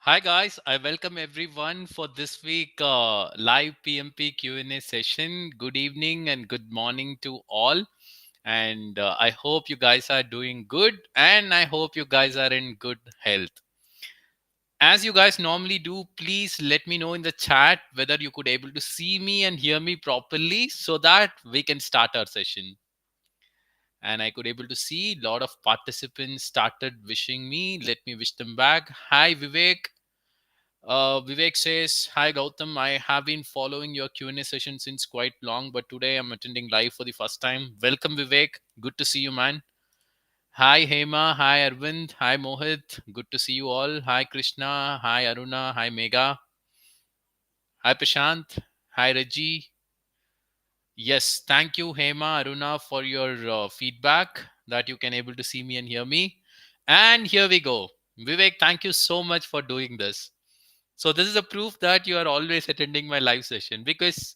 Hi guys, I welcome everyone for this week live PMP Q&A session. Good evening and good morning to all. And I hope you guys are doing good and I hope you guys are in good health. As you guys normally do, please let me know in the chat whether you could able to see me and hear me properly so that we can start our session. And I could able to see a lot of participants started wishing me. Let me wish them back. Hi Vivek. Vivek says, "Hi Gautam, I have been following your Q&A session since quite long, but today I'm attending live for the first time. Welcome, Vivek. Good to see you, man. Hi Hema, hi Arvind, hi Mohit. Good to see you all. Hi Krishna, hi Aruna, hi Mega, hi Prashant, hi Reggie. Yes, thank you Hema, Aruna for your feedback that you can able to see me and hear me. And here we go. Vivek, thank you so much for doing this. So this is a proof that you are always attending my live session because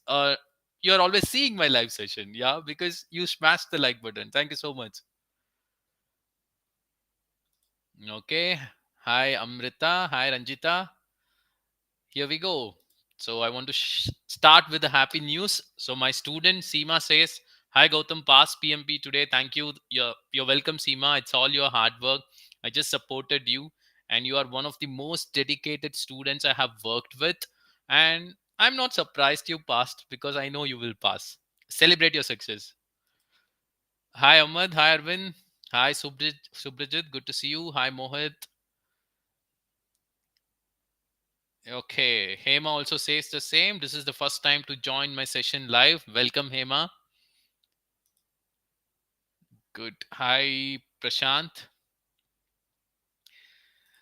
you are always seeing my live session. Yeah, because you smashed the like button. Thank you so much. Okay. Hi Amrita. Hi Ranjita. Here we go. So I want to start with the happy news. So my student Seema says, "Hi Gautam, pass PMP today. Thank you. You're welcome, Seema. It's all your hard work. I just supported you, and you are one of the most dedicated students I have worked with. And I'm not surprised you passed because I know you will pass. Celebrate your success." Hi Ahmad. Hi Arvind. Hi Subrijit. Good to see you. Hi Mohit. Okay, Hema also says the same. This is the first time to join my session live. Welcome, Hema. Good. Hi, Prashant.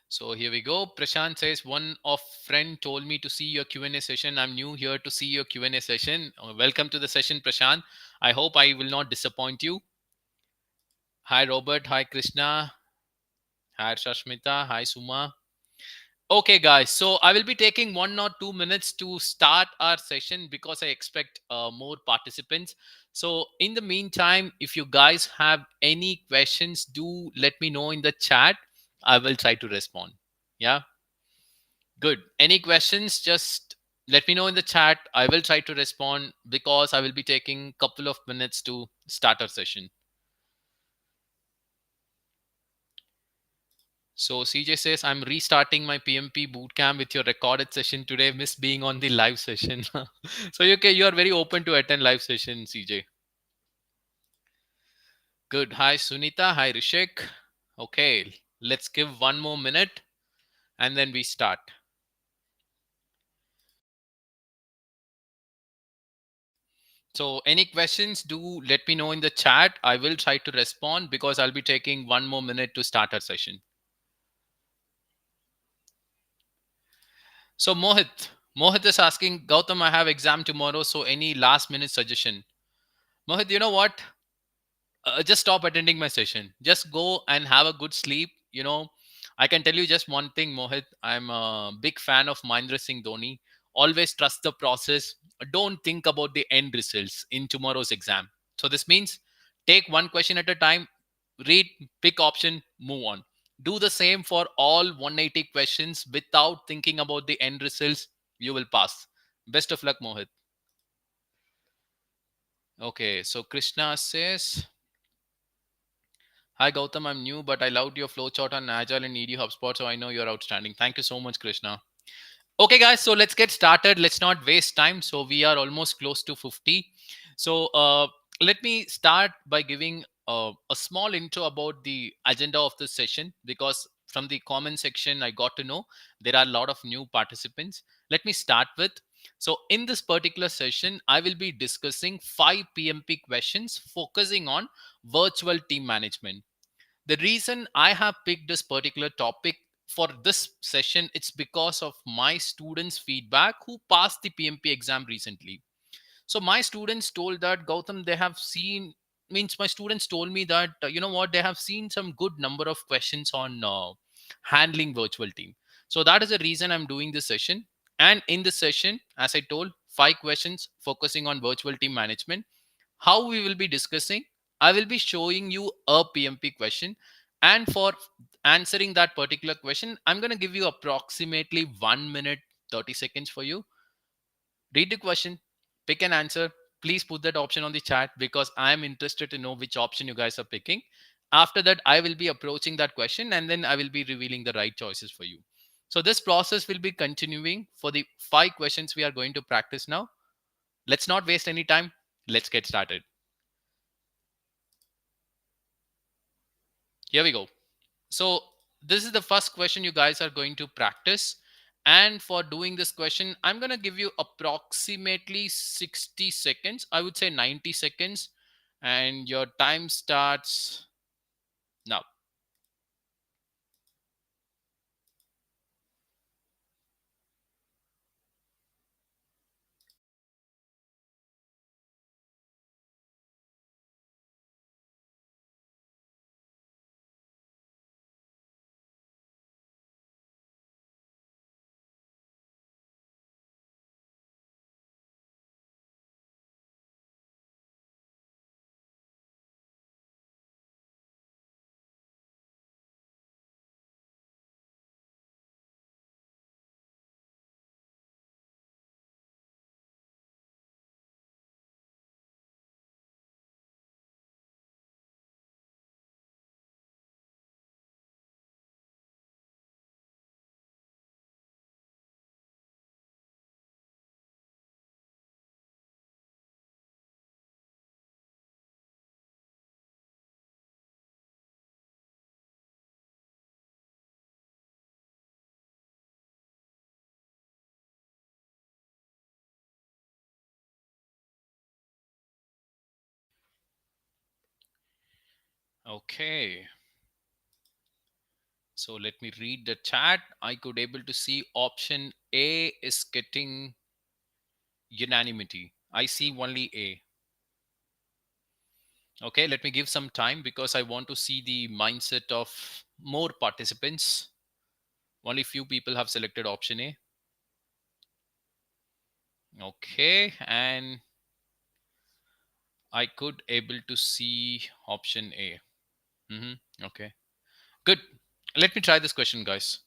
So here we go. Prashant says one of friend told me to see your Q&A session. I'm new here to see your Q&A session. Welcome to the session, Prashant. I hope I will not disappoint you. Hi, Robert. Hi, Krishna. Hi, Shashmita. Hi, Suma. Okay, guys. So I will be taking 1 or 2 minutes to start our session because I expect more participants. So in the meantime, if you guys have any questions, do let me know in the chat. I will try to respond. Yeah, good. Any questions? Just let me know in the chat. I will try to respond because I will be taking couple of minutes to start our session. So CJ says, "I'm restarting my PMP bootcamp with your recorded session today. Miss being on the live session." So you are very open to attend live session, CJ. Good. Hi Sunita. Hi Rishik. Okay, let's give 1 more minute and then we start. So any questions, do let me know in the chat. I will try to respond because I'll be taking 1 more minute to start our session. So Mohit is asking, Gautam, I have exam tomorrow. So any last minute suggestion? Mohit, you know what? Just stop attending my session. Just go and have a good sleep. I can tell you just one thing, Mohit. I'm a big fan of Mahendra Singh Dhoni. Always trust the process. Don't think about the end results in tomorrow's exam. So this means take one question at a time, read, pick option, move on. Do the same for all 180 questions without thinking about the end results. You will pass. Best of luck, Mohit. Okay, so Krishna says, "Hi Gautam, I'm new, but I loved your flowchart on Agile and EduHubSpot, so I know you're outstanding." Thank you so much, Krishna. Okay, guys, so let's get started. Let's not waste time. So we are almost close to 50. So let me start by giving a small intro about the agenda of this session because from the comment section, I got to know there are a lot of new participants. Let me start with. So in this particular session, I will be discussing 5 PMP questions focusing on virtual team management. The reason I have picked this particular topic for this session, it's because of my students feedback who passed the PMP exam recently. So my students told that, Gautam, they have seen, means my students told me that you know what, they have seen some good number of questions on handling virtual team. So that is the reason I'm doing this session. And in this session, as I told, 5 questions focusing on virtual team management. How we will be discussing, I will be showing you a PMP question And for answering that particular question, I'm going to give you approximately 1 minute 30 seconds for you. Read the question, pick an answer. Please put that option on the chat because I'm interested to know which option you guys are picking. After that, I will be approaching that question and then I will be revealing the right choices for you. So this process will be continuing for the 5 questions we are going to practice now. Let's not waste any time. Let's get started. Here we go. So this is the first question you guys are going to practice. And for doing this question, I'm going to give you approximately 60 seconds. I would say 90 seconds. And your time starts now. Okay. So let me read the chat. I could able to see option A is getting unanimity. I see only A. Okay, let me give some time because I want to see the mindset of more participants. Only few people have selected option A. Okay, and I could able to see option A. Okay, good. Let me try this question, guys.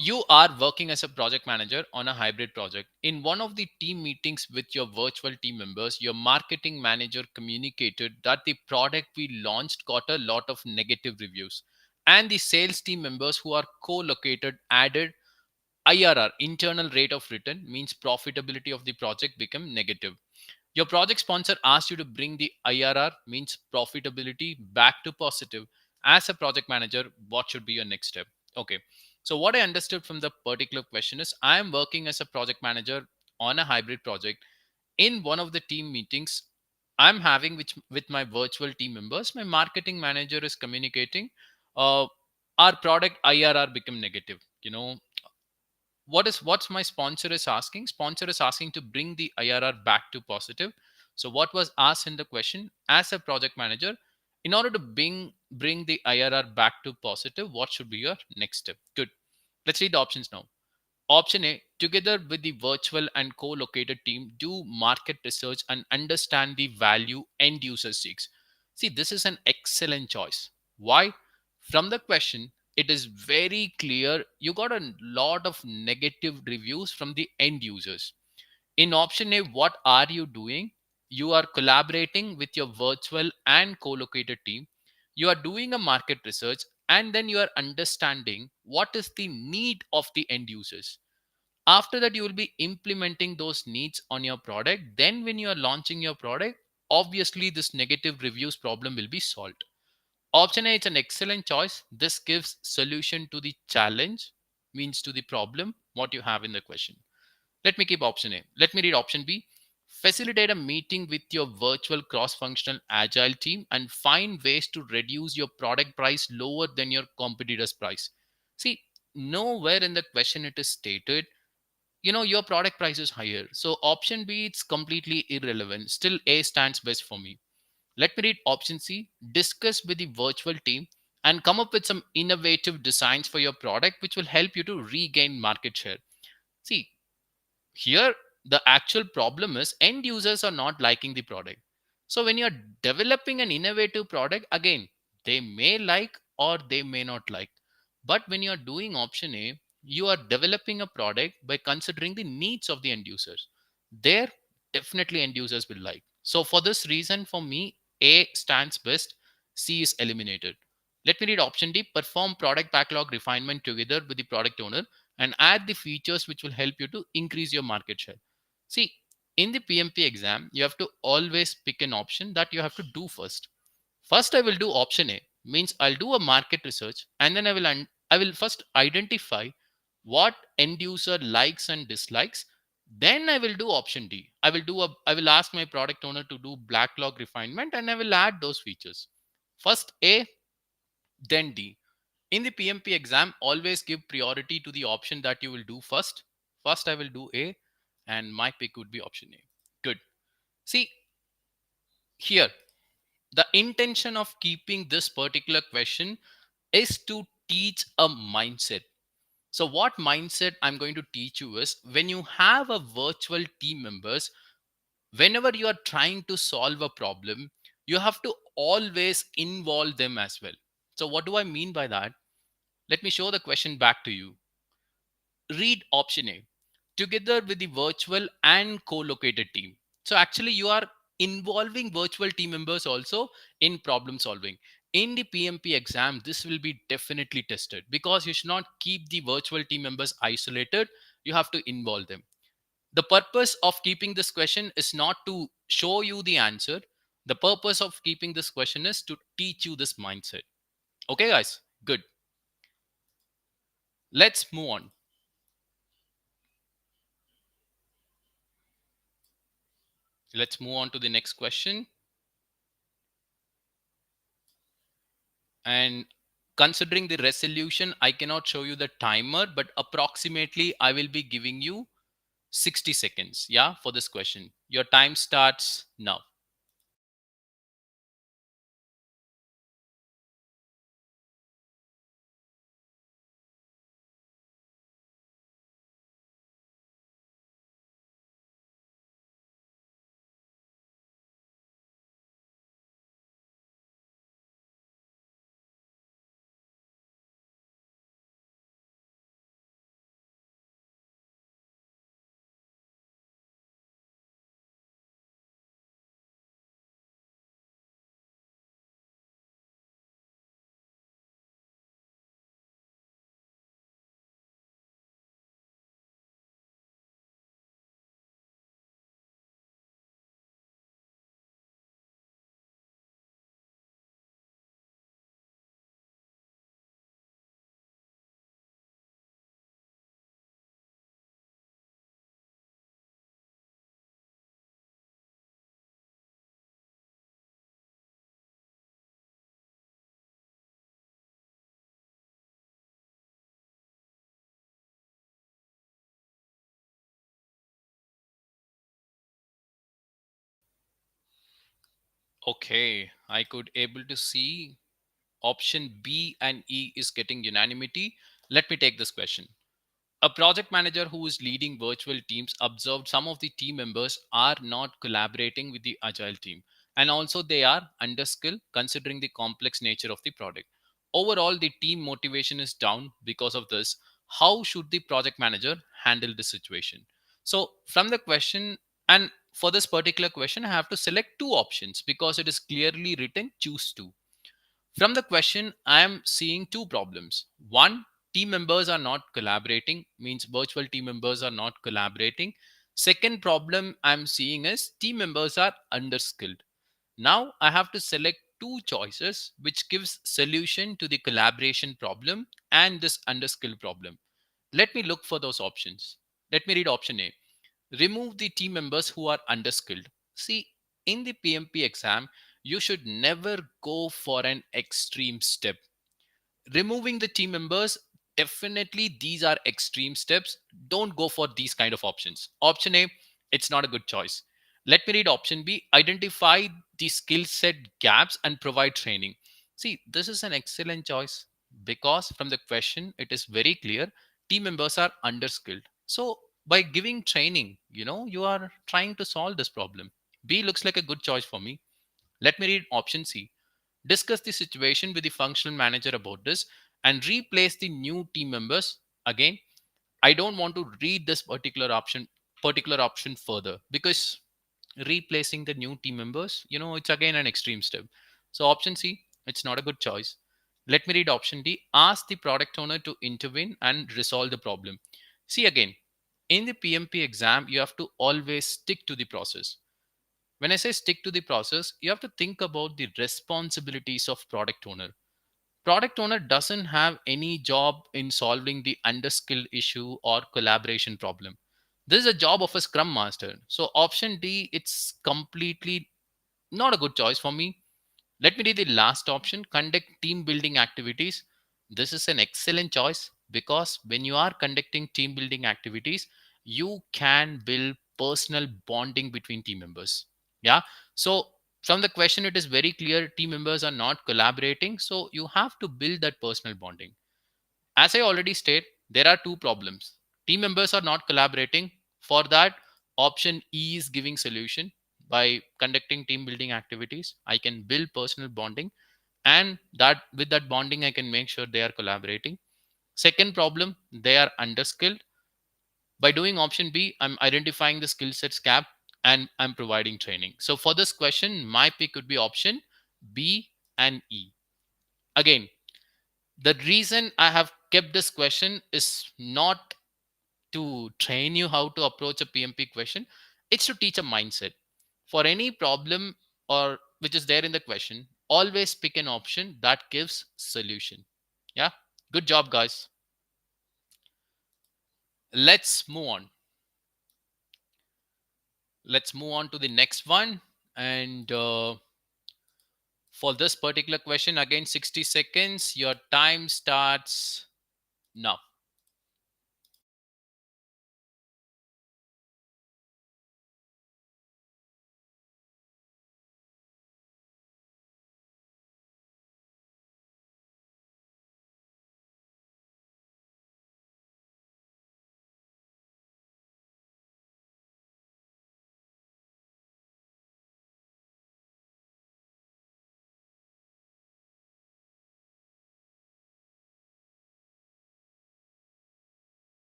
You are working as a project manager on a hybrid project. In one of the team meetings with your virtual team members, your marketing manager communicated that the product we launched got a lot of negative reviews. And the sales team members who are co located added IRR, internal rate of return, means profitability of the project become negative. Your project sponsor asked you to bring the IRR, means profitability, back to positive. As a project manager, what should be your next step? Okay. So, what I understood from the particular question is I am working as a project manager on a hybrid project. In one of the team meetings I'm having with my virtual team members, my marketing manager is communicating uh, our product IRR become negative. What's my sponsor is asking? Sponsor is asking to bring the IRR back to positive. So what was asked in the question, as a project manager, in order to bring the IRR back to positive, what should be your next step? Good. Let's read the options now. Option A, together with the virtual and co-located team, do market research and understand the value end user seeks. See, this is an excellent choice. Why? From the question, it is very clear you got a lot of negative reviews from the end users. In option A, what are you doing? You are collaborating with your virtual and co-located team. You are doing a market research and then you are understanding what is the need of the end users. After that, you will be implementing those needs on your product. Then when you are launching your product, obviously this negative reviews problem will be solved. Option A is an excellent choice. This gives solution to the challenge, means to the problem what you have in the question. Let me keep option A. Let me read option B. Facilitate a meeting with your virtual cross-functional agile team and find ways to reduce your product price lower than your competitor's price. See, nowhere in the question it is stated your product price is higher. So option B, it's completely irrelevant. Still A stands best for me. Let me read option C. Discuss with the virtual team and come up with some innovative designs for your product which will help you to regain market share. See, here the actual problem is end users are not liking the product. So when you're developing an innovative product, again, they may like or they may not like. But when you're doing option A, you are developing a product by considering the needs of the end users. There, definitely end users will like. So for this reason, for me, A stands best, C is eliminated. Let me read option D: perform product backlog refinement together with the product owner and add the features which will help you to increase your market share. See, in the PMP exam, you have to always pick an option that you have to do first. First, I will do option A, means I'll do a market research, and then I will first identify what end user likes and dislikes. Then I will do option D. I will ask my product owner to do backlog refinement, and I will add those features. First A, then D. In the PMP exam, always give priority to the option that you will do first. First, I will do A, and my pick would be option A. Good. See, here, the intention of keeping this particular question is to teach a mindset. So, what mindset I'm going to teach you is when you have a virtual team members, whenever you are trying to solve a problem, you have to always involve them as well. So, what do I mean by that? Let me show the question back to you. Read option A together with the virtual and co-located team. So actually you are involving virtual team members also in problem solving. In the PMP exam, this will be definitely tested because you should not keep the virtual team members isolated. You have to involve them. The purpose of keeping this question is not to show you the answer. The purpose of keeping this question is to teach you this mindset. Okay, guys, good. Let's move on. Let's move on to the next question. And considering the resolution, I cannot show you the timer, but approximately I will be giving you 60 seconds, yeah, for this question. Your time starts now. Okay, I could able to see option B and E is getting unanimity. Let me take this question. A project manager who is leading virtual teams observed some of the team members are not collaborating with the agile team, and also they are underskilled considering the complex nature of the product. Overall, the team motivation is down because of this. How should the project manager handle this situation? So, from the question, and for this particular question, I have to select two options because it is clearly written choose two. From the question, I am seeing two problems. One, team members are not collaborating, means virtual team members are not collaborating. Second problem I'm seeing is team members are underskilled. Now I have to select two choices which gives solution to the collaboration problem and this underskilled problem. Let me look for those options. Let me read option A. Remove the team members who are underskilled. See, in the PMP exam, you should never go for an extreme step. Removing the team members, definitely these are extreme steps. Don't go for these kind of options. Option A, it's not a good choice. Let me read option B. Identify the skill set gaps and provide training. See, this is an excellent choice because from the question it is very clear team members are underskilled. So by giving training, you are trying to solve this problem. B looks like a good choice for me. Let me read option C. Discuss the situation with the functional manager about this and replace the new team members. Again, I don't want to read this particular option further, because replacing the new team members, it's again an extreme step. So option C, it's not a good choice. Let me read option D. Ask the product owner to intervene and resolve the problem. See, again, in the PMP exam, you have to always stick to the process. When I say stick to the process, you have to think about the responsibilities of product owner. Product owner doesn't have any job in solving the underskill issue or collaboration problem. This is a job of a scrum master. So option D, it's completely not a good choice for me. Let me read the last option. Conduct team building activities. This is an excellent choice, because when you are conducting team building activities, you can build personal bonding between team members. Yeah. So from the question, it is very clear team members are not collaborating. So you have to build that personal bonding. As I already stated, there are two problems. Team members are not collaborating. For that, option E is giving solution. By conducting team building activities, I can build personal bonding, and that with that bonding, I can make sure they are collaborating. Second problem, they are underskilled. By doing option B, I'm identifying the skill sets gap and I'm providing training. So for this question, my pick would be option B and E. Again, the reason I have kept this question is not to train you how to approach a PMP question. It's to teach a mindset. For any problem or which is there in the question, always pick an option that gives solution. Yeah. Good job, guys. Let's move on. Let's move on to the next one. And for this particular question, again, 60 seconds. Your time starts now.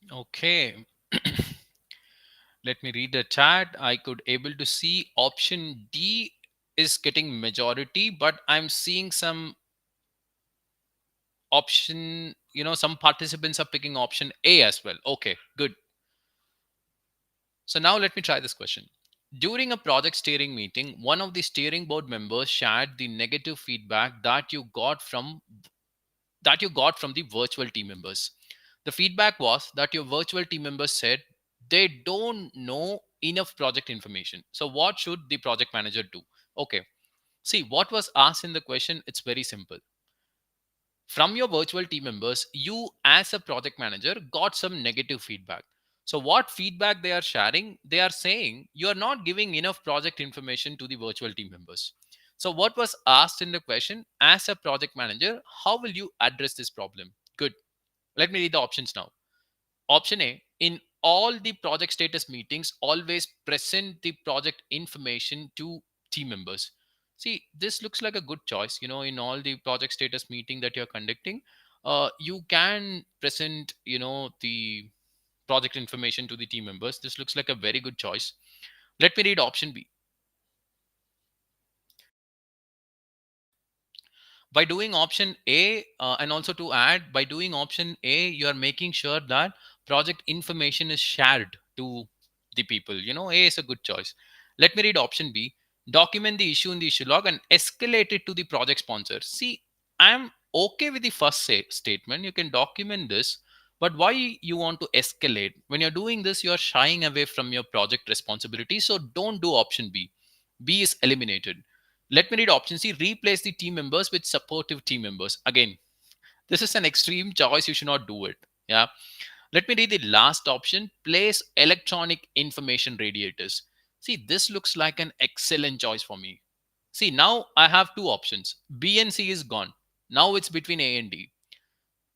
Okay. Let me read the chat. I could able to see option D is getting majority, but I'm seeing some option, some participants are picking option A as well. Okay, good. So now let me try this question. During a project steering meeting, one of the steering board members shared the negative feedback that you got from the virtual team members. The feedback was that your virtual team members said they don't know enough project information. So what should the project manager do? Okay. See, what was asked in the question, it's very simple. From your virtual team members, you as a project manager got some negative feedback. So what feedback they are sharing? They are saying you are not giving enough project information to the virtual team members. So what was asked in the question, as a project manager, how will you address this problem? Good. Let me read the options now. Option A, in all the project status meetings, always present the project information to team members. See, this looks like a good choice. In all the project status meeting that you're conducting, you can present, the project information to the team members. This looks like a very good choice. Let me read option B. By doing option A, and also to add, by doing option A, you are making sure that project information is shared to the people. A is a good choice. Let me read option B. Document the issue in the issue log and escalate it to the project sponsor. See, I'm okay with the first statement. You can document this, But why you want to escalate? When you're doing this, you're shying away from your project responsibility. So don't do option B. B is eliminated. Let me read option C. Replace the team members with supportive team members. Again, this is an extreme choice. You should not do it. Yeah. Let me read the last option. Place electronic information radiators. See, this looks like an excellent choice for me. See, now I have two options. B and C is gone. Now it's between A and D.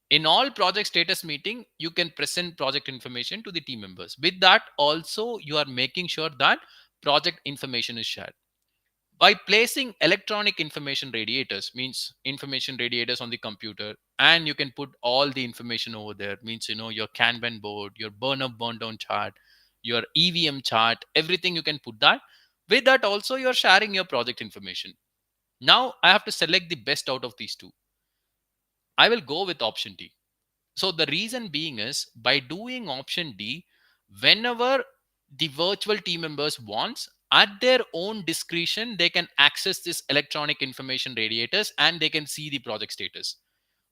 In all project status meeting, you can present project information to the team members. With that, also you are making sure that project information is shared. By placing electronic information radiators, means information radiators on the computer, and you can put all the information over there, means your Kanban board, your burn up burn down chart, your EVM chart, everything you can put that. With that also you're sharing your project information. Now I have to select the best out of these two. I will go with option D. So the reason being is, by doing option D, whenever the virtual team members wants, at their own discretion, they can access this electronic information radiators and they can see the project status.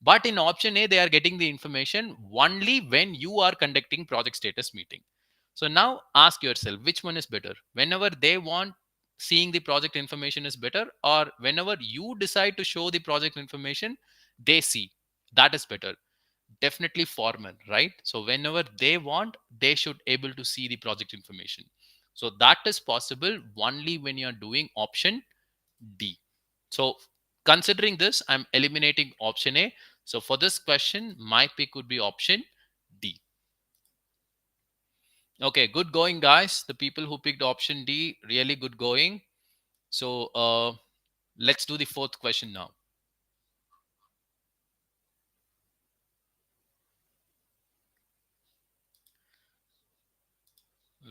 But in option A, they are getting the information only when you are conducting project status meeting. So now ask yourself, which one is better? Whenever they want, seeing the project information is better, or whenever you decide to show the project information, they see, that is better. Definitely formal, right? So whenever they want, they should able to see the project information. So that is possible only when you're doing option D. So considering this, I'm eliminating option A. So for this question, my pick would be option D. Okay, good going, guys. The people who picked option D, really good going. So let's do the fourth question now.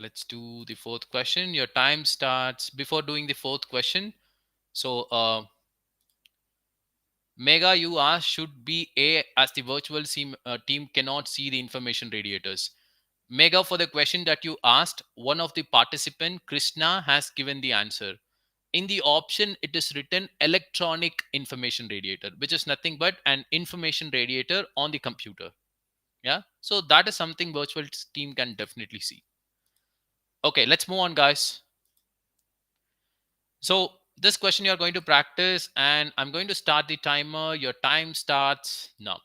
Let's do the fourth question. Your time starts before doing the fourth question. So Mega, you asked, should be A, as the virtual team cannot see the information radiators. Mega, for the question that you asked, one of the participant, Krishna, has given the answer. In the option, it is written electronic information radiator, which is nothing but an information radiator on the computer. Yeah. So that is something virtual team can definitely see. Okay, let's move on, guys. So this question you're going to practice, and I'm going to start the timer. Your time starts now.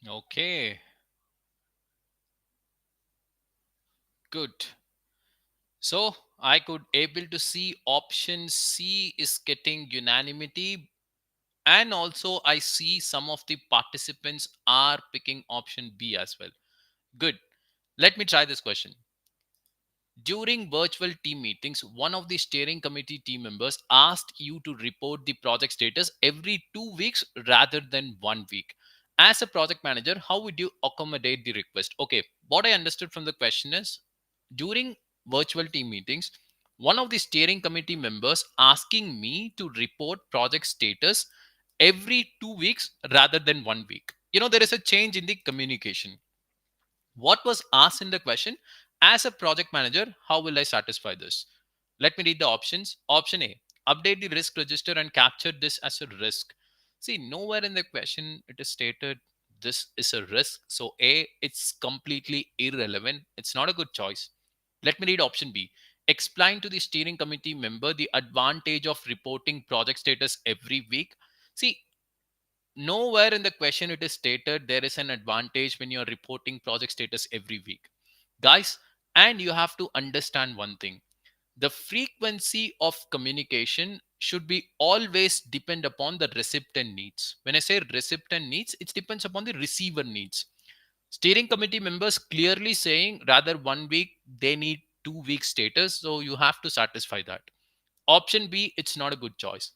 Okay, good. So I could able to see option C is getting unanimity, and also I see some of the participants are picking option B as well. Good. Let me try this question. During virtual team meetings, one of the steering committee team members asked you to report the project status every 2 weeks rather than 1 week. As a project manager, how would you accommodate the request? Okay, what I understood from the question is, during virtual team meetings, one of the steering committee members asking me to report project status every 2 weeks rather than 1 week. There is a change in the communication. What was asked in the question? As a project manager, how will I satisfy this? Let me read the options. Option A, update the risk register and capture this as a risk. See, nowhere in the question it is stated this is a risk. So A, it's completely irrelevant. It's not a good choice. Let me read option B. Explain to the steering committee member the advantage of reporting project status every week. See, Nowhere in the question it is stated there is an advantage when you're reporting project status every week, guys. And you have to understand one thing: the frequency of communication should be always depend upon the recipient needs. When I say recipient needs, it depends upon the receiver needs. Steering committee members clearly saying rather 1 week, they need 2 week status, so you have to satisfy that. Option B, it's not a good choice.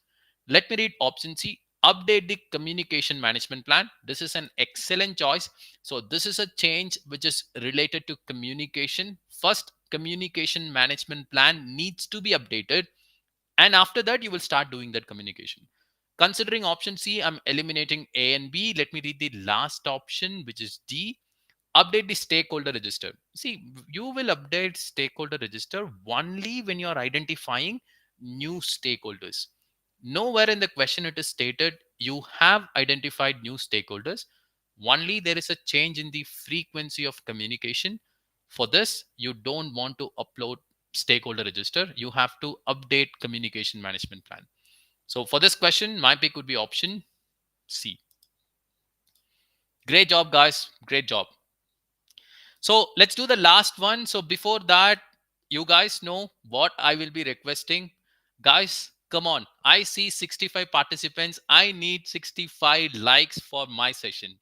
Let me read option C: update the communication management plan. This is an excellent choice. So, this is a change which is related to communication. First, communication management plan needs to be updated, and after that, you will start doing that communication. Considering option C, I'm eliminating A and B. Let me read the last option, which is D: update the stakeholder register. See, you will update stakeholder register only when you are identifying new stakeholders. Nowhere in the question it is stated you have identified new stakeholders. Only there is a change in the frequency of communication. For this, you don't want to upload stakeholder register. You have to update communication management plan. So for this question, my pick would be option C. Great job, guys. Great job. So let's do the last one. So before that, you guys know what I will be requesting. Guys, come on. I see 65 participants. I need 65 likes for my session.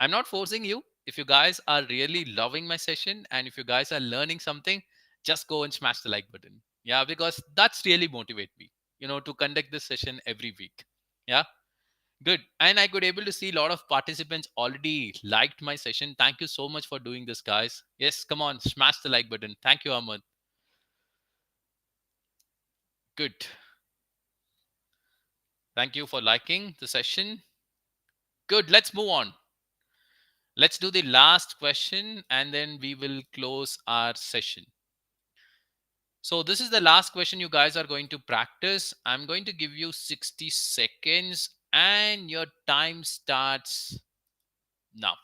I'm not forcing you. If you guys are really loving my session and if you guys are learning something, just go and smash the like button. Yeah, because that's really motivate me, to conduct this session every week. Yeah. Good. And I could able to see a lot of participants already liked my session. Thank you so much for doing this, guys. Yes, come on, smash the like button. Thank you, Ahmed. Good. Thank you for liking the session. Good. Let's move on. Let's do the last question and then we will close our session. So this is the last question you guys are going to practice. I'm going to give you 60 seconds and your time starts now.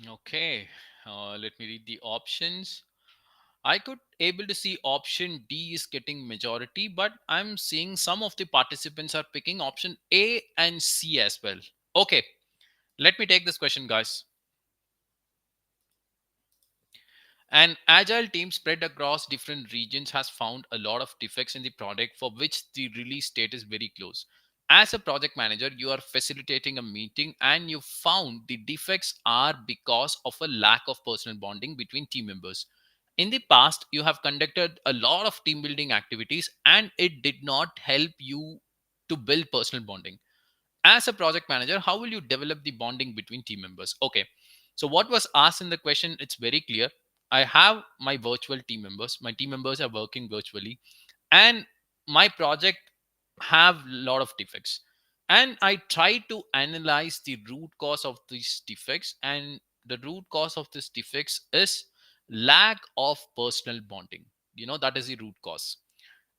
Okay. Let me read the options. I could able to see option D is getting majority, but I'm seeing some of the participants are picking option A and C as well. Okay, let me take this question, guys. An agile team spread across different regions has found a lot of defects in the product for which the release date is very close. As a project manager, you are facilitating a meeting and you found the defects are because of a lack of personal bonding between team members. In the past, you have conducted a lot of team building activities and it did not help you to build personal bonding. As a project manager, how will you develop the bonding between team members? Okay, so what was asked in the question, it's very clear. I have my virtual team members, my team members are working virtually, and my project have a lot of defects, and I try to analyze the root cause of these defects, and the root cause of these defects is lack of personal bonding. That is the root cause.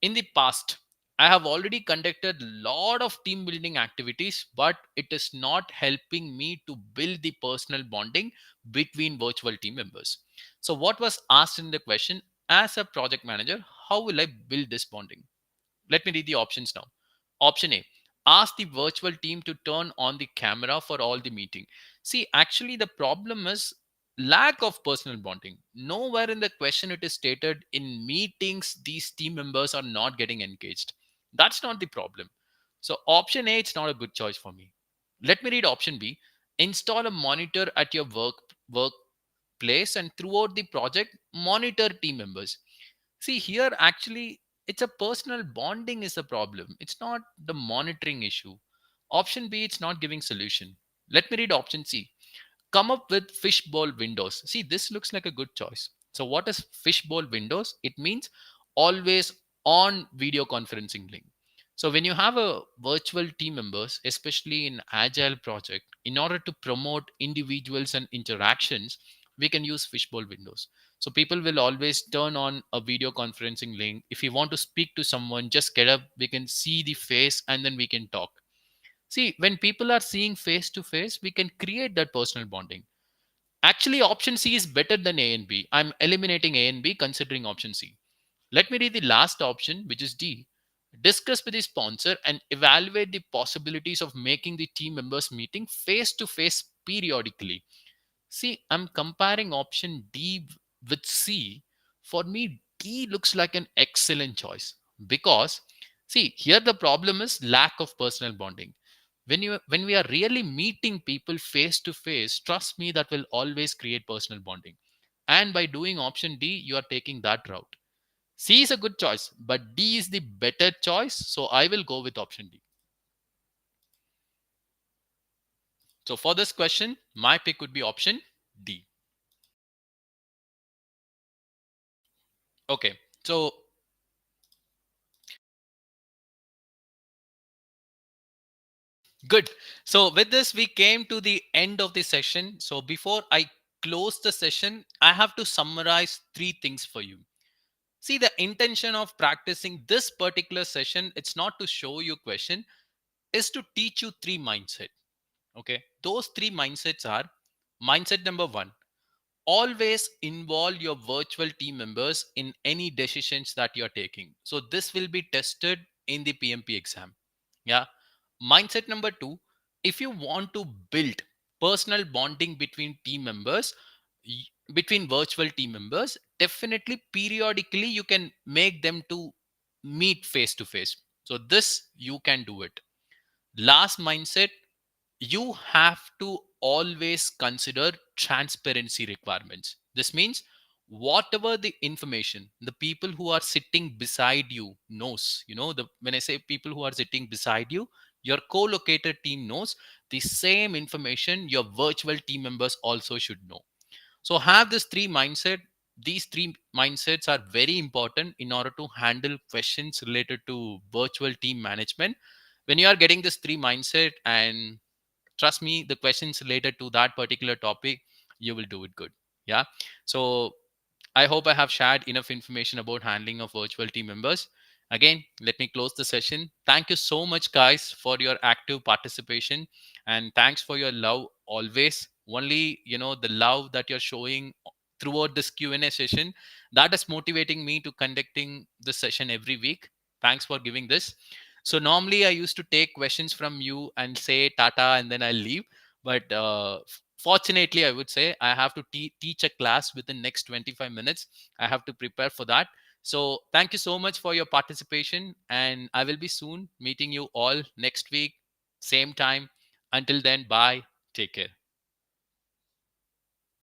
In the past, I have already conducted a lot of team building activities, but it is not helping me to build the personal bonding between virtual team members. So, what was asked in the question: as a project manager, how will I build this bonding? Let me read the options now. Option A, ask the virtual team to turn on the camera for all the meeting. See, actually, the problem is lack of personal bonding. Nowhere in the question it is stated in meetings these team members are not getting engaged. That's not the problem. So, option A, it's not a good choice for me. Let me read option B. Install a monitor at your workplace and throughout the project, monitor team members. See, here actually, it's a personal bonding is a problem. It's not the monitoring issue. Option B, it's not giving solution. Let me read option C. Come up with fishbowl windows. See, this looks like a good choice. So, what is fishbowl windows? It means always on video conferencing link. So, when you have a virtual team members, especially in agile project, in order to promote individuals and interactions, we can use fishbowl windows. So people will always turn on a video conferencing link. If you want to speak to someone, just get up, we can see the face and then we can talk. See, when people are seeing face to face, we can create that personal bonding. Actually, option C is better than A and B. I'm eliminating A and B considering option C. Let me read the last option, which is D. Discuss with the sponsor and evaluate the possibilities of making the team members meeting face to face periodically. See, I'm comparing option D with C. For me, D looks like an excellent choice because, see, here the problem is lack of personal bonding. When we are really meeting people face to face, trust me, that will always create personal bonding. And by doing option D, you are taking that route. C is a good choice, but D is the better choice. So I will go with option D. So for this question, my pick would be option D. Okay. So good. So with this, we came to the end of the session. So before I close the session, I have to summarize three things for you. See, the intention of practicing this particular session, it's not to show you question, is to teach you three mindset. Okay. Those three mindsets are: mindset number one, always involve your virtual team members in any decisions that you're taking. So this will be tested in the PMP exam. Yeah. Mindset number two, if you want to build personal bonding between team members, between virtual team members, definitely periodically you can make them to meet face to face. So this you can do it. Last mindset, you have to always consider transparency requirements. This means whatever the information the people who are sitting beside you knows, when I say people who are sitting beside you, your co-located team knows the same information your virtual team members also should know. So have this three mindset. These three mindsets are very important in order to handle questions related to virtual team management. When you are getting this three mindset, and trust me, the questions related to that particular topic, you will do it good. Yeah. So I hope I have shared enough information about handling of virtual team members. Again, let me close the session. Thank you so much, guys, for your active participation, and thanks for your love always. Only the love that you're showing throughout this Q&A session, that is motivating me to conducting the session every week. Thanks for giving this. So normally I used to take questions from you and say Tata, and then I leave. But fortunately, I would say I have to teach a class within next 25 minutes. I have to prepare for that. So thank you so much for your participation, and I will be soon meeting you all next week, same time. Until then, bye. Take care.